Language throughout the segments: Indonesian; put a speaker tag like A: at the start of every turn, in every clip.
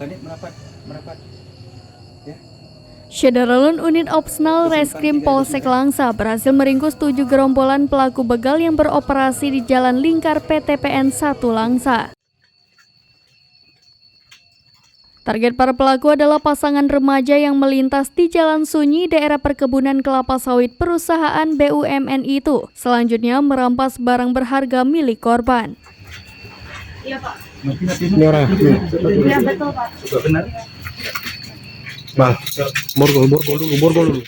A: Kanit merapat, merapat. Ya.
B: Syederalun Unit Opsnal Reskrim Polsek Langsa berhasil meringkus 7 gerombolan pelaku begal yang beroperasi di Jalan Lingkar PTPN 1 Langsa. Target para pelaku adalah pasangan remaja yang melintas di jalan sunyi daerah perkebunan kelapa sawit perusahaan BUMN itu. Selanjutnya merampas barang berharga milik korban.
C: Iya Pak.
A: Ini orang.
C: Iya betul Pak.
A: Benar.
D: Bah, borgol dulu.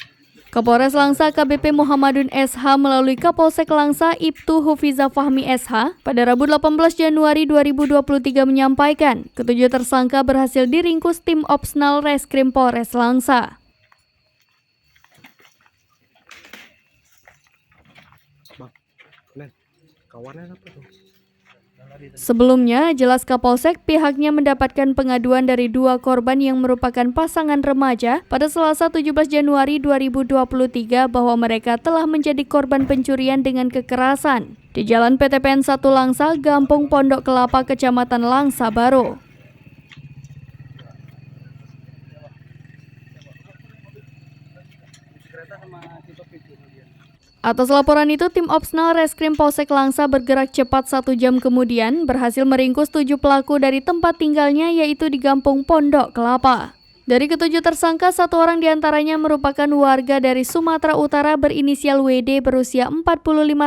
B: Kapolres Langsa KBP Muhammadun SH melalui Kapolsek Langsa Ibtu Hufiza Fahmi SH pada Rabu 18 Januari 2023 menyampaikan ketujuh tersangka berhasil diringkus tim Opsnal Reskrim Polres Langsa.
D: Kawannya apa tuh?
B: Sebelumnya, jelas Kapolsek pihaknya mendapatkan pengaduan dari 2 korban yang merupakan pasangan remaja pada Selasa 17 Januari 2023 bahwa mereka telah menjadi korban pencurian dengan kekerasan di Jalan PTPN 1 Langsa, Gampung Pondok Kelapa, Kecamatan Langsa Baru. Atas laporan itu, tim Opsnal Reskrim Polsek Langsa bergerak cepat 1 jam kemudian berhasil meringkus 7 pelaku dari tempat tinggalnya yaitu di Gampung Pondok Kelapa. Dari ketujuh tersangka, 1 orang diantaranya merupakan warga dari Sumatera Utara berinisial WD berusia 45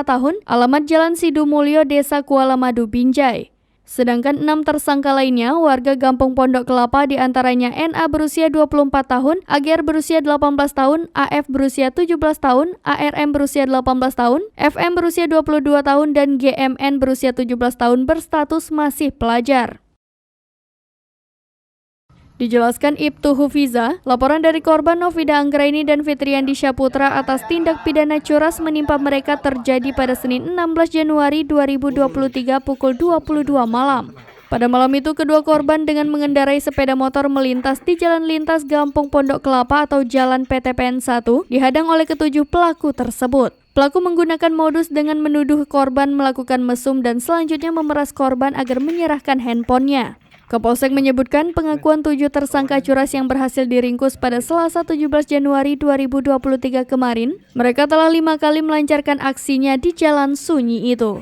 B: tahun, alamat Jalan Sidumulyo, Desa Kuala Madu, Binjai. Sedangkan 6 tersangka lainnya warga Gampung Pondok Kelapa diantaranya NA berusia 24 tahun, AGR berusia 18 tahun, AF berusia 17 tahun, ARM berusia 18 tahun, FM berusia 22 tahun, dan GMN berusia 17 tahun berstatus masih pelajar. Dijelaskan Ibtu Hufiza, laporan dari korban Novida Anggraini dan Fitriandi Syaputra atas tindak pidana curas menimpa mereka terjadi pada Senin 16 Januari 2023 pukul 22 malam. Pada malam itu, kedua korban dengan mengendarai sepeda motor melintas di Jalan Lintas Gampung Pondok Kelapa atau Jalan PTPN 1 dihadang oleh ketujuh pelaku tersebut. Pelaku menggunakan modus dengan menuduh korban melakukan mesum dan selanjutnya memeras korban agar menyerahkan handphonenya. Kapolsek menyebutkan pengakuan 7 tersangka curas yang berhasil diringkus pada Selasa 17 Januari 2023 kemarin, mereka telah 5 kali melancarkan aksinya di jalan sunyi itu.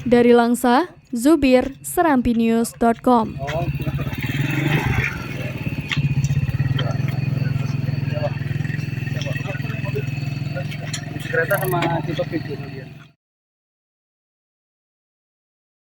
B: Dari Langsa, Zubir, serampinews.com.
A: Kereta sama tipe video kemudian.